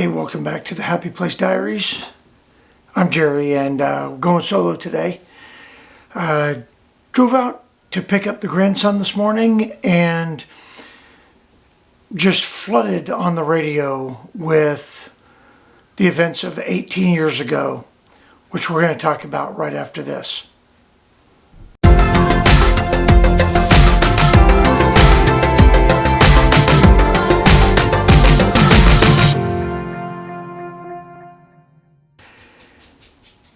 Hey, welcome back to the Happy Place Diaries. I'm Jerry, and we're going solo today. Drove out to pick up the grandson this morning and just flooded on the radio with the events of 18 years ago, which we're going to talk about right after this.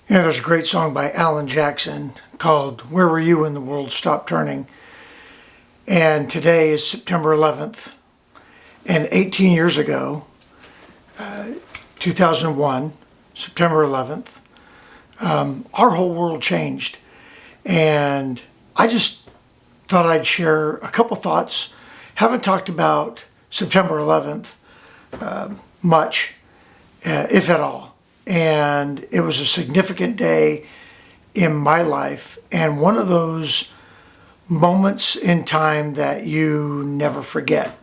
You know, there's a great song by Alan Jackson called "Where Were You When the World Stopped Turning?" And today is September 11th. And 18 years ago, 2001, September 11th, our whole world changed. And I just thought I'd share a couple thoughts. Haven't talked about September 11th much, if at all. And it was a significant day in my life, and one of those moments in time that you never forget.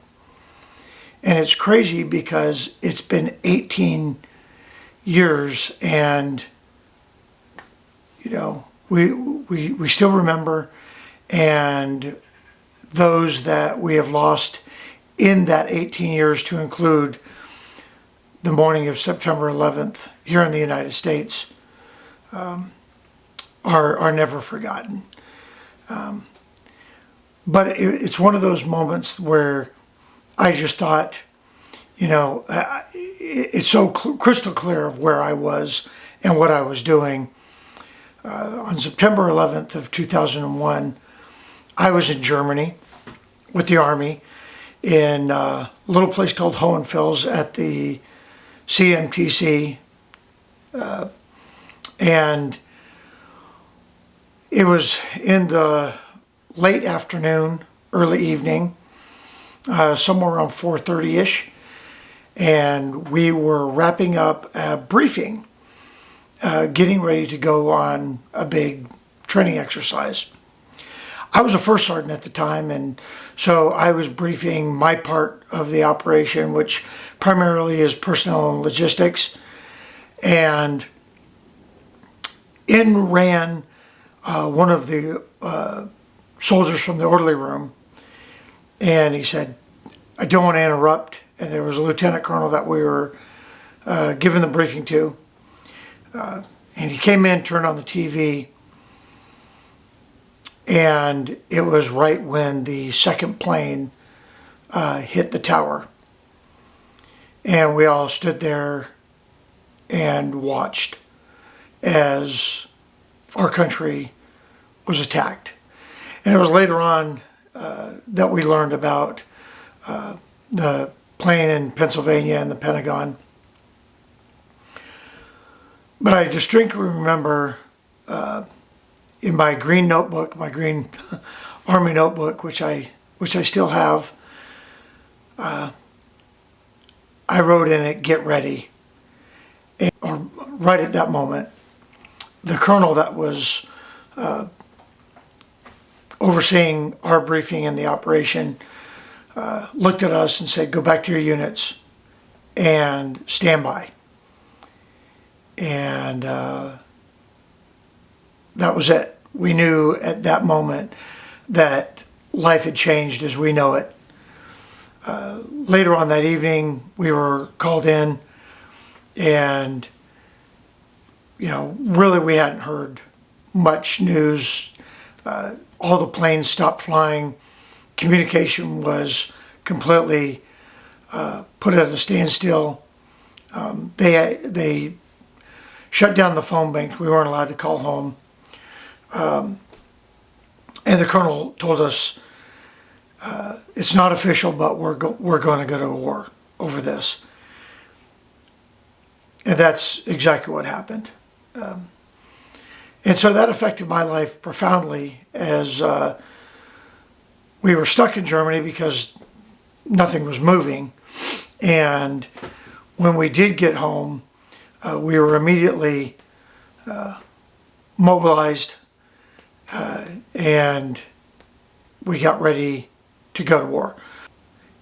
And it's crazy because it's been 18 years, and you know, we still remember, and those that we have lost in that 18 years, to include the morning of September 11th here in the United States, are never forgotten. But it's one of those moments where I just thought, you know, it's so crystal clear of where I was and what I was doing. On September 11th of 2001, I was in Germany with the Army in a little place called Hohenfels at the CMTC, and it was in the late afternoon, early evening, somewhere around 4:30ish, and we were wrapping up a briefing, getting ready to go on a big training exercise. I was a first sergeant at the time, and so I was briefing my part of the operation, which primarily is personnel and logistics. And in ran one of the soldiers from the orderly room, and he said, "I don't want to interrupt." And there was a lieutenant colonel that we were giving the briefing to. And he came in, turned on the TV, and it was right when the second plane hit the tower. And we all stood there and watched as our country was attacked. And it was later on that we learned about the plane in Pennsylvania and the Pentagon. But I distinctly remember in my green notebook, my green Army notebook, which I still have, I wrote in it, "Get ready." Or right at that moment, the colonel that was overseeing our briefing and the operation looked at us and said, "Go back to your units and stand by." And that was it. We knew at that moment that life had changed as we know it. Later on that evening, we were called in, and you know, really we hadn't heard much news. All the planes stopped flying. Communication was completely put at a standstill. They shut down the phone bank. We weren't allowed to call home. And the colonel told us, "It's not official, but we're going to go to war over this." And that's exactly what happened. And so that affected my life profoundly, as we were stuck in Germany because nothing was moving. And when we did get home, we were immediately mobilized, and we got ready to go to war.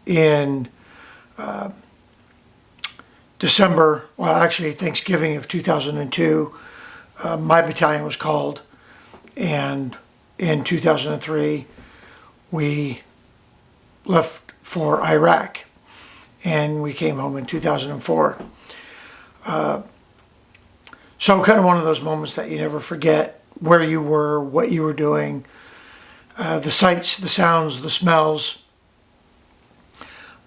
In December, well, actually Thanksgiving of 2002, my battalion was called, and in 2003 we left for Iraq, and we came home in 2004. So kind of one of those moments that you never forget, where you were, what you were doing, the sights, the sounds, the smells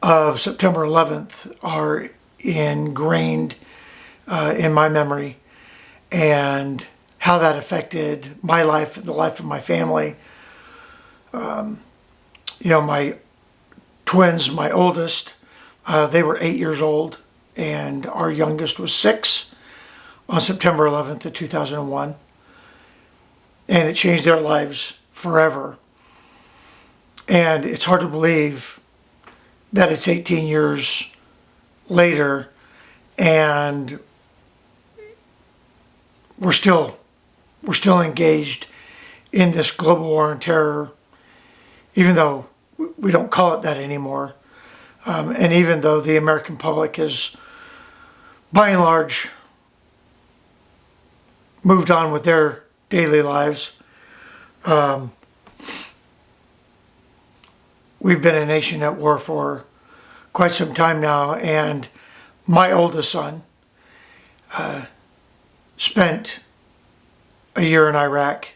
of September 11th are ingrained in my memory, and how that affected my life and the life of my family. My twins, my oldest, they were 8 years old, and our youngest was 6 on September 11th of 2001. And it changed their lives forever. And it's hard to believe that it's 18 years later and we're still engaged in this global war on terror, even though we don't call it that anymore. And even though the American public has, by and large, moved on with their daily lives, we've been a nation at war for quite some time now. And my oldest son spent a year in Iraq.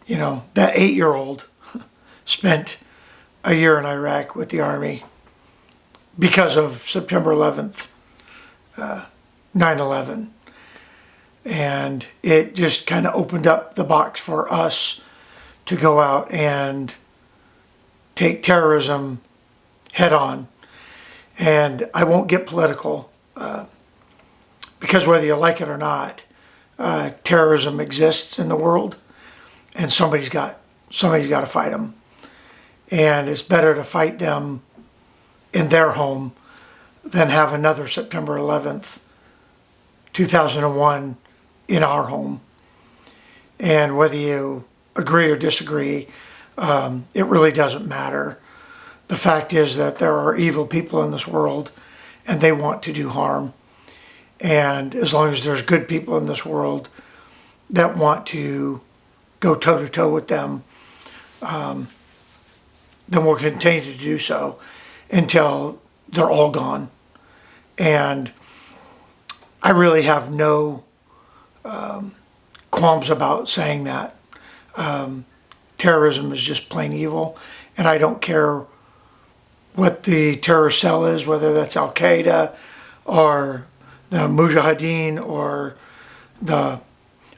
That 8-year-old spent a year in Iraq with the Army because of September 11th, 9/11. And it just kind of opened up the box for us to go out and take terrorism head on. And I won't get political, because whether you like it or not, terrorism exists in the world, and somebody's got to fight them. And it's better to fight them in their home than have another September 11th, 2001 in our home. And whether you agree or disagree, it really doesn't matter. The fact is that there are evil people in this world, and they want to do harm. And as long as there's good people in this world that want to go toe-to-toe with them, then we'll continue to do so until they're all gone. And I really have no qualms about saying that. Terrorism is just plain evil, and I don't care what the terrorist cell is, whether that's Al-Qaeda or the Mujahideen or the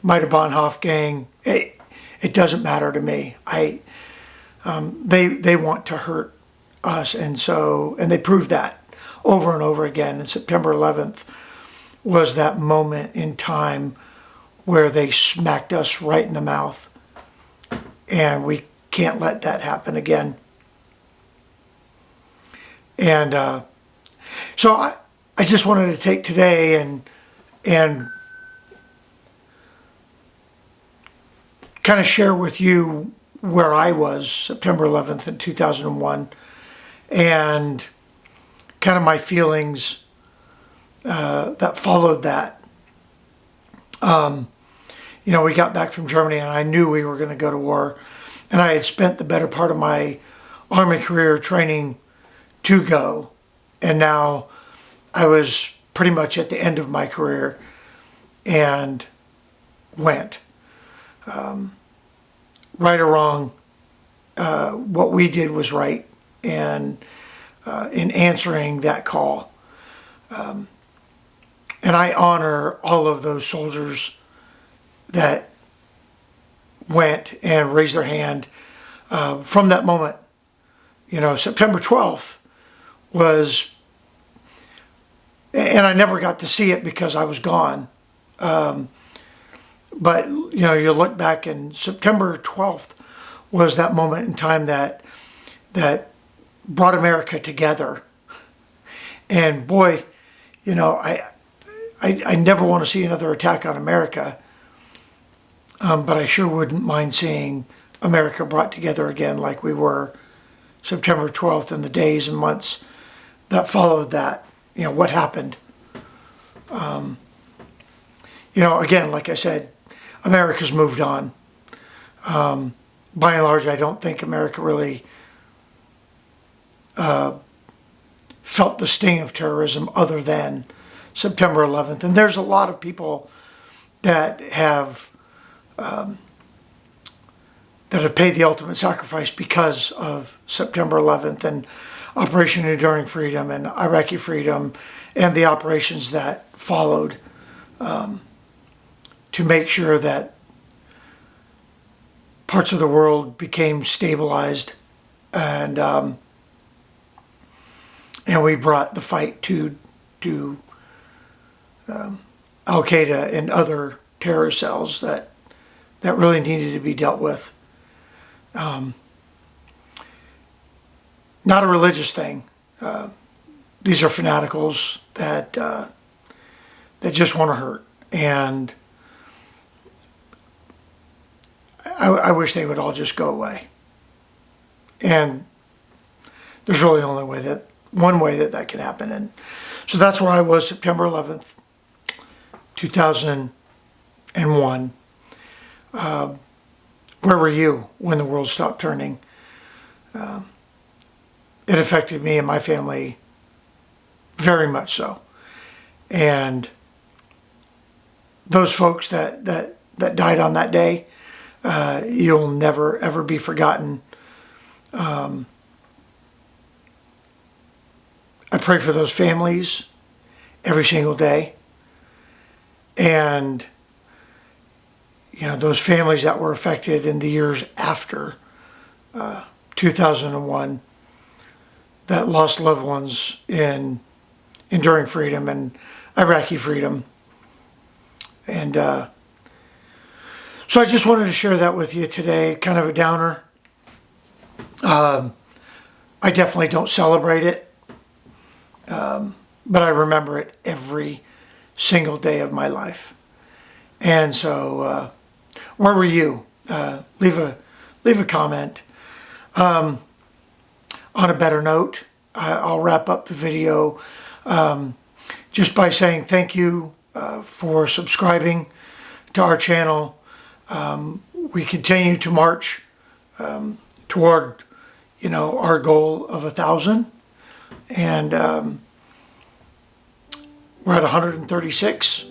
Maida Bonhoeff gang. It doesn't matter to me. They want to hurt us, and they proved that over and over again. And September 11th was that moment in time where they smacked us right in the mouth, and we can't let that happen again. And so I just wanted to take today and kind of share with you where I was September 11th in 2001, and kind of my feelings that followed that. We got back from Germany, and I knew we were going to go to war, and I had spent the better part of my Army career training to go, and now I was pretty much at the end of my career and went. Right or wrong, what we did was right, and in answering that call. And I honor all of those soldiers that went and raised their hand from that moment. September 12th was, and I never got to see it because I was gone. But, you look back, and September 12th was that moment in time that brought America together. And boy, I never want to see another attack on America. But I sure wouldn't mind seeing America brought together again like we were September 12th and the days and months that followed that. what happened. Again, like I said, America's moved on. By and large, I don't think America really felt the sting of terrorism other than September 11th. And there's a lot of people that have paid the ultimate sacrifice because of September 11th and Operation Enduring Freedom and Iraqi Freedom and the operations that followed to make sure that parts of the world became stabilized, and we brought the fight to Al Qaeda and other terror cells that really needed to be dealt with. Not a religious thing. These are fanaticals that just want to hurt, and I wish they would all just go away. And there's really only one way that can happen. And so that's where I was September 11th, 2001. Where were you when the world stopped turning? It affected me and my family very much so. And those folks that died on that day, you'll never ever be forgotten. I pray for those families every single day, and those families that were affected in the years after 2001 that lost loved ones in Enduring Freedom and Iraqi Freedom. And so I just wanted to share that with you today, kind of a downer. I definitely don't celebrate it, but I remember it every single day of my life. And so, where were you? Leave a comment. On a better note, I'll wrap up the video just by saying thank you for subscribing to our channel. We continue to march toward, our goal of 1,000, and we're at 136.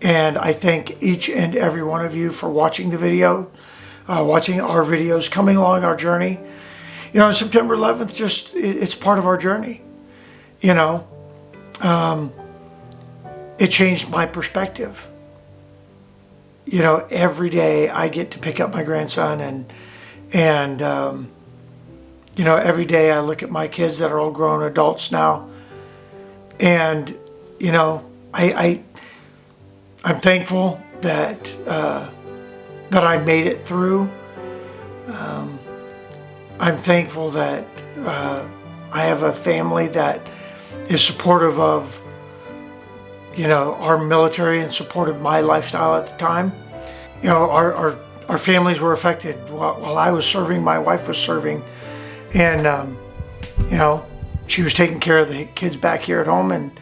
And I thank each and every one of you for watching the video, watching our videos, coming along our journey. September 11th, it's part of our journey. It changed my perspective. Every day I get to pick up my grandson, and every day I look at my kids that are all grown adults now, and I'm thankful that I made it through. I'm thankful that I have a family that is supportive of our military and supported my lifestyle at the time. Our families were affected while I was serving. My wife was serving, and she was taking care of the kids back here at home,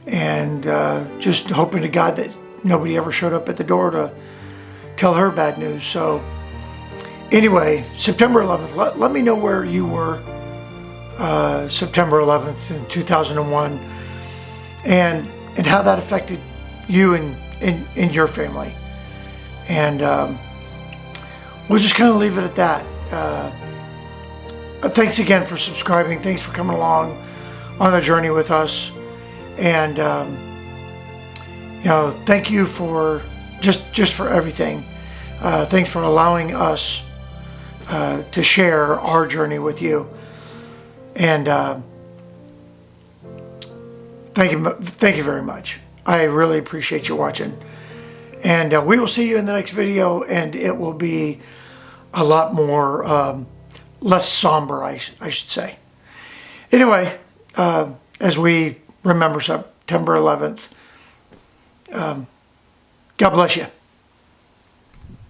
and just hoping to God that nobody ever showed up at the door to tell her bad news. So anyway, September 11th, let me know where you were September 11th in 2001, and how that affected you and your family. And we'll just kind of leave it at that. Thanks again for subscribing. Thanks for coming along on the journey with us. And thank you for just for everything. Thanks for allowing us to share our journey with you. And thank you very much. I really appreciate you watching. And we will see you in the next video, and it will be a lot more less somber, I should say. Anyway, as we remember September 11th, God bless you.